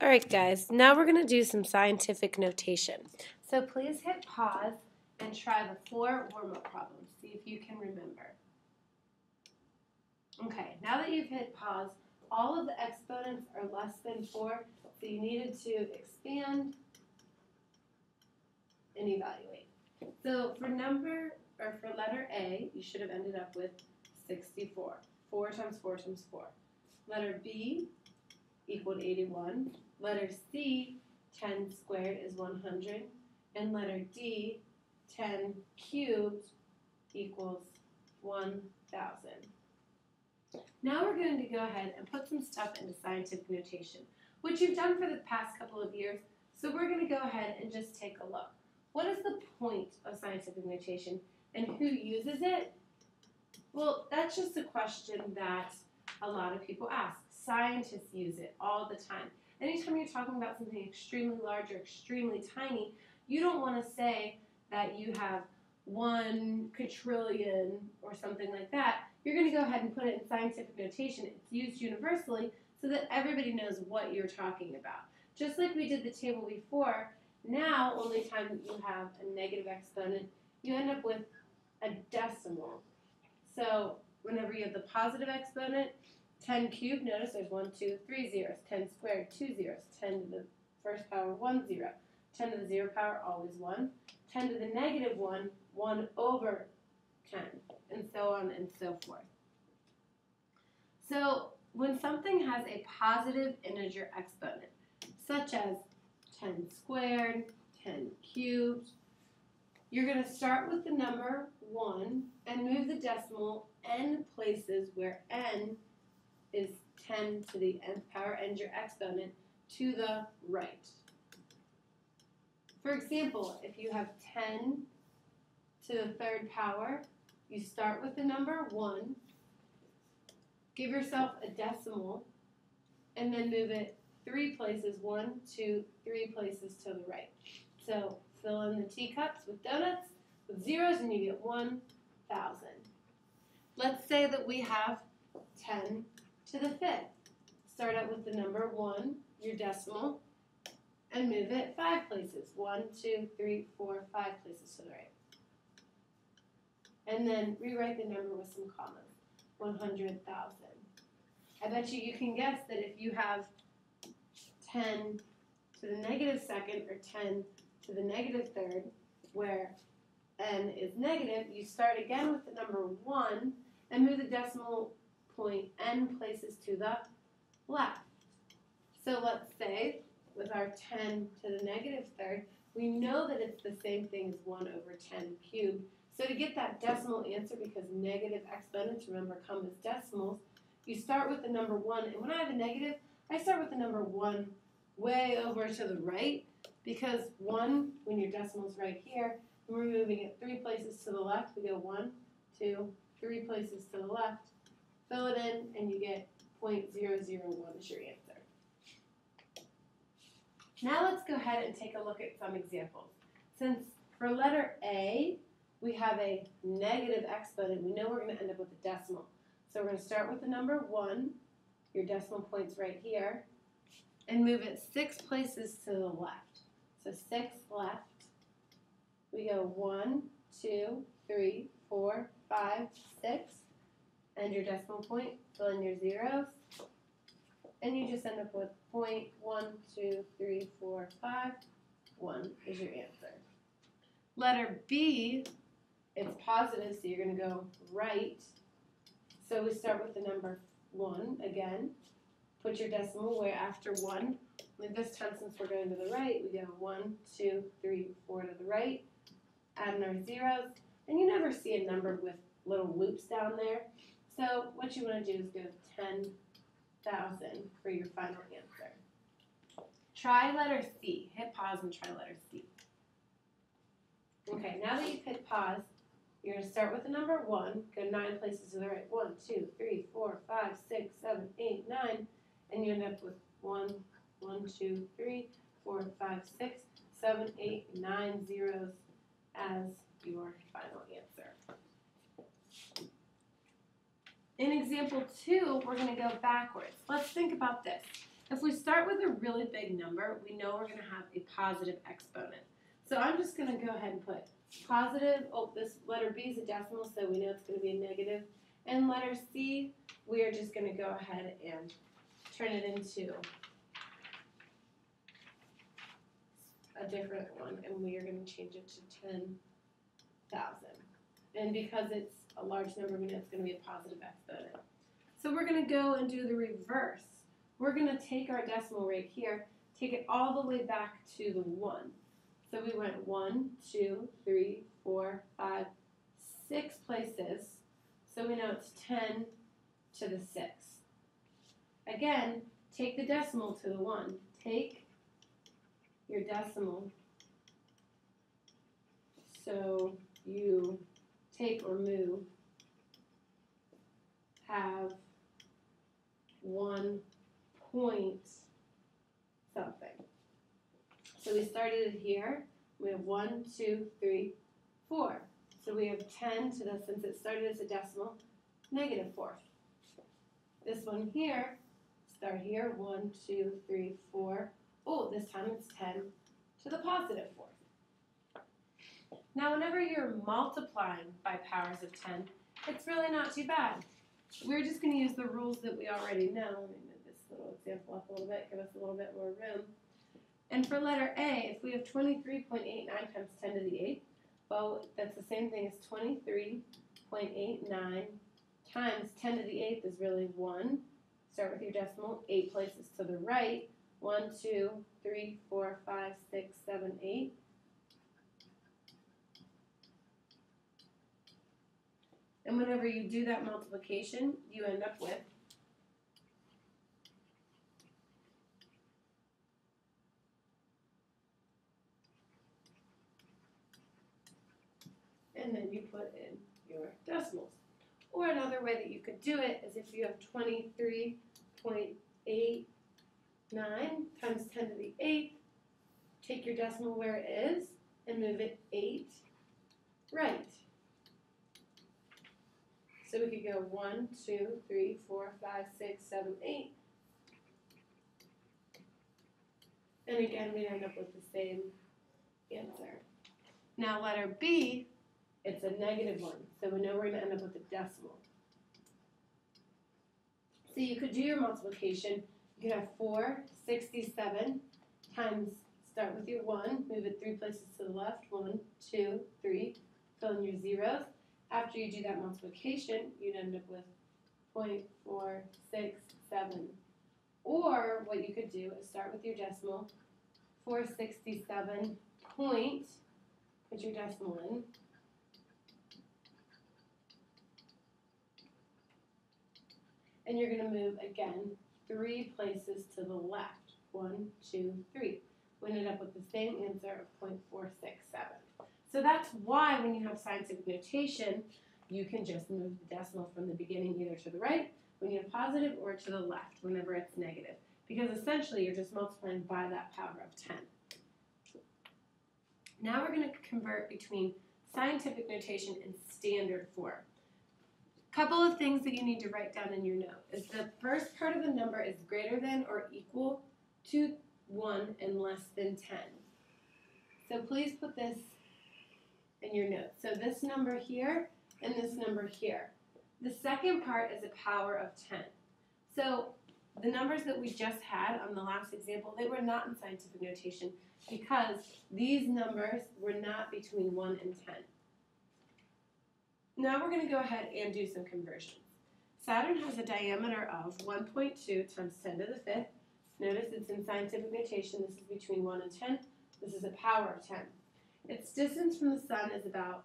All right, guys, now we're going to do some scientific notation. So please hit pause and try the 4 warm-up problems. See if you can remember. Okay, now that you've hit pause, all of the exponents are less than 4, so you needed to expand and evaluate. So for letter A, you should have ended up with 64. 4 times 4 times 4. Letter B equaled 81. Letter C, 10 squared is 100. And letter D, 10 cubed equals 1,000. Now we're going to go ahead and put some stuff into scientific notation, which you've done for the past couple of years. So we're going to go ahead and just take a look. What is the point of scientific notation and who uses it? Well, that's just a question that a lot of people ask. Scientists use it all the time. Anytime you're talking about something extremely large or extremely tiny, you don't want to say that you have 1 quadrillion or something like that. You're going to go ahead and put it in scientific notation. It's used universally so that everybody knows what you're talking about. Just like we did the table before, now only time that you have a negative exponent, you end up with a decimal. So whenever you have the positive exponent, 10 cubed, notice there's 1, 2, 3 zeros. 10 squared, 2 zeros. 10 to the first power, 1 0. 10 to the 0 power, always 1. 10 to the negative 1, 1 over 10, and so on and so forth. So when something has a positive integer exponent, such as 10 squared, 10 cubed, you're going to start with the number 1 and move the decimal n places where n is 10 to the nth power and your exponent to the right. For example, if you have 10 to the 3rd power, you start with the number 1, give yourself a decimal, and then move it 3 places, 1, 2, 3 places to the right. So fill in the teacups with donuts with zeros and you get 1,000. Let's say that we have 10 to the 5th. Start out with the number 1, your decimal, and move it 5 places. 1, 2, 3, 4, 5 places to the right. And then rewrite the number with some commas. 100,000. I bet you can guess that if you have 10 to the negative 2nd or 10 to the negative 3rd, where n is negative, you start again with the number 1 and move the decimal point n places to the left. So let's say with our 10 to the negative 3rd, we know that it's the same thing as 1 over 10 cubed. So to get that decimal answer, because negative exponents, remember, come as decimals, you start with the number 1. And when I have a negative, I start with the number 1 way over to the right, because 1, when your decimal's right here, and we're moving it 3 places to the left, we go 1, 2, 3 places to the left, fill it in, and you get 0.001 is your answer. Now let's go ahead and take a look at some examples. Since for letter A, we have a negative exponent, we know we're going to end up with a decimal. So we're going to start with the number 1, your decimal point's right here, and move it 6 places to the left. So 6 left. We go 1, 2, 3, 4, 5, 6, and your decimal point, fill in your zeros, and you just end up with 0.1, 2, 3, 4, 5, 1 is your answer. Letter B, it's positive, so you're going to go right. So we start with the number 1 again. Put your decimal where after 1. And this time, since we're going to the right, we go 1, 2, 3, 4 to the right. Add in our zeros. And you never see a number with little loops down there. So what you want to do is go 10,000 for your final answer. Try letter C. Hit pause and try letter C. Okay, now that you've hit pause, you're going to start with the number 1, go 9 places to the right. 1, 2, 3, 4, 5, 6, 7, 8, 9, and you end up with 1, 2, 3, 4, 5, 6, 7, 8, 9 zeros as your final answer. In example 2, we're going to go backwards. Let's think about this. If we start with a really big number, we know we're going to have a positive exponent. So I'm just going to go ahead and put positive, this letter B is a decimal, so we know it's going to be a negative. And letter C, we are just going to go ahead and turn it into a different one, and we are going to change it to 10,000. And because it's a large number, we know it's going to be a positive exponent. So we're going to go and do the reverse. We're going to take our decimal right here, take it all the way back to the 1. So we went 1, 2, 3, 4, 5, 6 places. So we know it's 10 to the 6. Again, take the decimal to the 1. Take your decimal. So you take or move, have 1 point something. So we started it here. We have 1, 2, 3, 4. So we have 10 to the, since it started as a decimal, -4. This one here, start here, 1, 2, 3, 4. Oh, this time it's 10 to the +4. Now, whenever you're multiplying by powers of 10, it's really not too bad. We're just going to use the rules that we already know. Let me move this little example up a little bit, give us a little bit more room. And for letter A, if we have 23.89 times 10 to the 8th, well, that's the same thing as 23.89 times 10 to the 8th is really 1. Start with your decimal, 8 places to the right. 1, 2, 3, 4, 5, 6, 7, 8. And whenever you do that multiplication, you end up with and then you put in your decimals. Or another way that you could do it is if you have 23.89 times 10 to the 8th, take your decimal where it is and move it 8 right. So we could go 1, 2, 3, 4, 5, 6, 7, 8. And again, we end up with the same answer. Now letter B, it's a -1, so we know we're going to end up with a decimal. So you could do your multiplication. You could have 467 times, start with your 1, move it 3 places to the left, 1, 2, 3, fill in your zeros. After you do that multiplication, you'd end up with 0.467. Or what you could do is start with your decimal, 467 point, put your decimal in, and you're going to move, again, 3 places to the left. 1, 2, 3. We ended up with the same answer of 0.467. So that's why when you have scientific notation, you can just move the decimal from the beginning either to the right when you have positive or to the left whenever it's negative. Because essentially you're just multiplying by that power of 10. Now we're going to convert between scientific notation and standard form. Couple of things that you need to write down in your note is the first part of the number is greater than or equal to 1 and less than 10. So please put this in your notes. So this number here and this number here. The second part is a power of 10. So the numbers that we just had on the last example, they were not in scientific notation because these numbers were not between 1 and 10. Now we're going to go ahead and do some conversions. Saturn has a diameter of 1.2 times 10 to the 5th. Notice it's in scientific notation. This is between 1 and 10. This is a power of 10. Its distance from the sun is about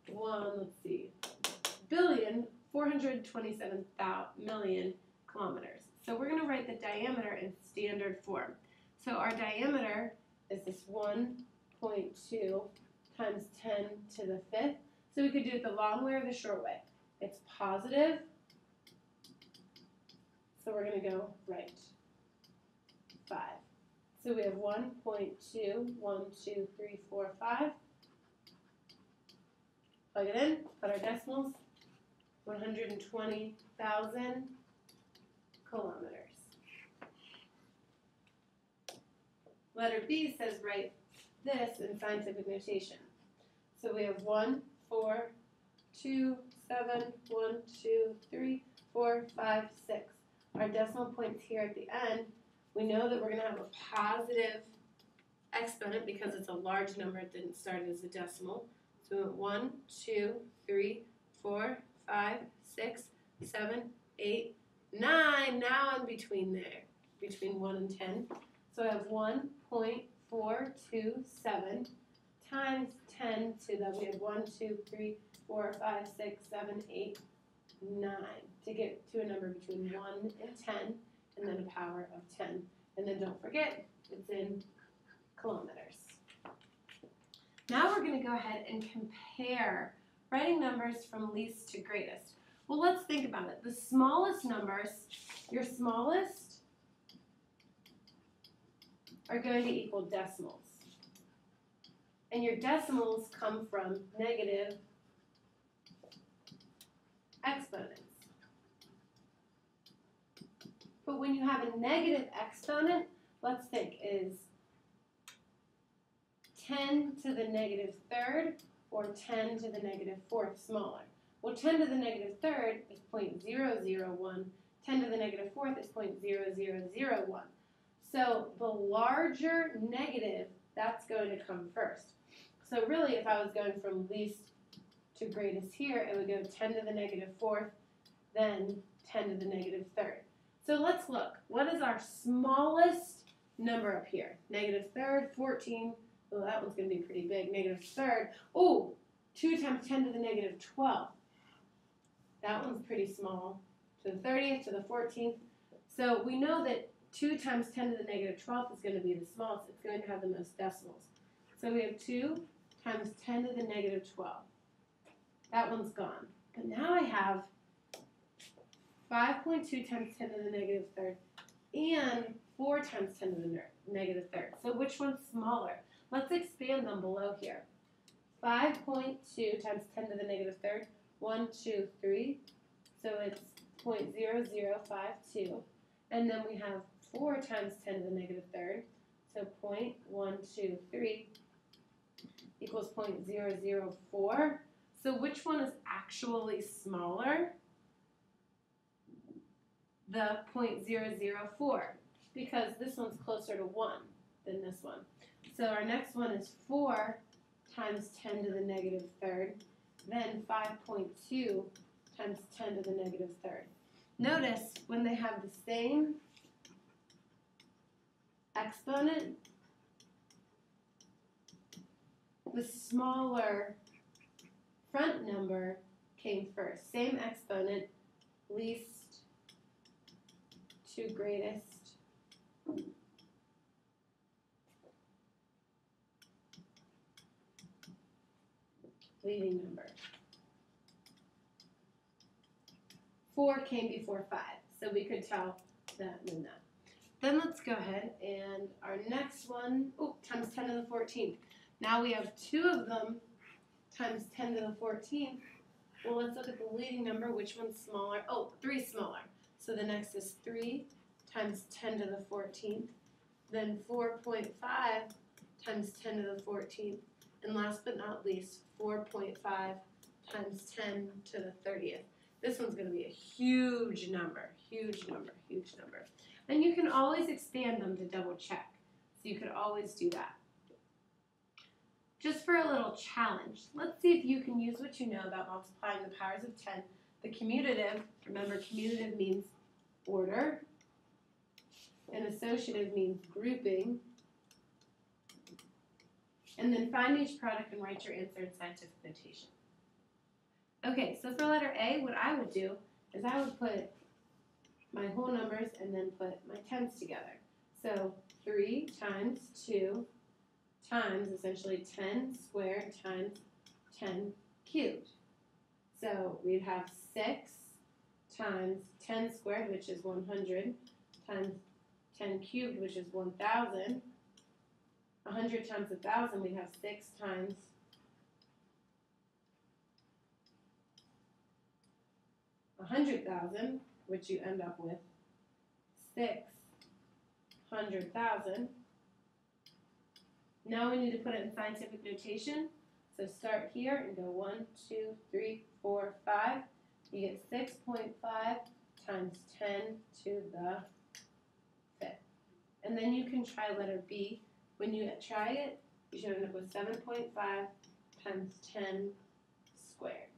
1,427,000,000 kilometers. So we're going to write the diameter in standard form. So our diameter is this 1.2 times 10 to the 5th. So we could do it the long way or the short way. It's positive, so we're going to go right 5. So we have 1.2, 1, 2, 3, 4, 5. Plug it in, put our decimals, 120,000 kilometers. Letter B says write this in scientific notation. So we have 1, 4, 2, 7, 1, 2, 3, 4, 5, 6. Our decimal points here at the end. We know that we're going to have a positive exponent because it's a large number. It didn't start as a decimal. So we went 1, 2, 3, 4, 5, 6, 7, 8, 9. Now I'm between there, between 1 and 10. So I have 1.427 times 10 to the, we have 1, 2, 3, 4, 5, 6, 7, 8, 9 to get to a number between 1 and 10, and then a power of 10. And then don't forget, it's in kilometers. Now we're going to go ahead and compare writing numbers from least to greatest. Well, let's think about it. The smallest numbers, your smallest, are going to equal decimals. And your decimals come from negative exponents. But when you have a negative exponent, let's think, is 10 to the negative third or 10 to the negative fourth smaller? Well, 10 to the negative third is 0.001. 10 to the negative fourth is 0.0001. So the larger negative, that's going to come first. So really, if I was going from least to greatest here, it would go 10 to the negative fourth, then 10 to the negative third. So let's look. What is our smallest number up here? Negative third, 14. Oh, that one's going to be pretty big. Negative third. Oh, 2 times 10 to the negative 12. That one's pretty small. To the 30th, to the 14th. So we know that 2 times 10 to the negative 12th is going to be the smallest. It's going to have the most decimals. So we have 2 times 10 to the negative 12. That one's gone. But now I have 5.2 times 10 to the negative third and 4 times 10 to the negative third. So which one's smaller? Let's expand them below here. 5.2 times 10 to the negative third, 1, 2, 3. So it's 0.0052. And then we have 4 times 10 to the negative third. So 0.123 equals 0.004. So which one is actually smaller? The 0.004, because this one's closer to 1 than this one. So our next one is 4 times 10 to the negative third, then 5.2 times 10 to the negative third. Notice when they have the same exponent, the smaller front number came first. Same exponent, least to greatest. Leading number. 4 came before 5, so we could tell that and that. Then let's go ahead and our next one, times 10 to the 14th. Now we have 2 of them times 10 to the 14th. Well, let's look at the leading number. Which one's smaller? Oh, 3 smaller. So the next is 3 times 10 to the 14th, then 4.5 times 10 to the 14th, and last but not least, 4.5 times 10 to the 30th. This one's going to be a huge number, huge number, huge number. And you can always expand them to double check. So you could always do that. Just for a little challenge, let's see if you can use what you know about multiplying the powers of 10. The commutative, remember commutative means order, and associative means grouping. And then find each product and write your answer in scientific notation. Okay, so for letter A, what I would do is I would put my whole numbers and then put my tens together. So 3 times 2 times essentially 10 squared times 10 cubed. So we'd have 6 times 10 squared, which is 100, times 10 cubed, which is 1,000. 100 times 1,000, we'd have 6 times 100,000, which you end up with 600,000. Now we need to put it in scientific notation. So start here and go 1, 2, 3, 4, 5. You get 6.5 times 10 to the 5th. And then you can try letter B. When you try it, you should end up with 7.5 times 10 squared.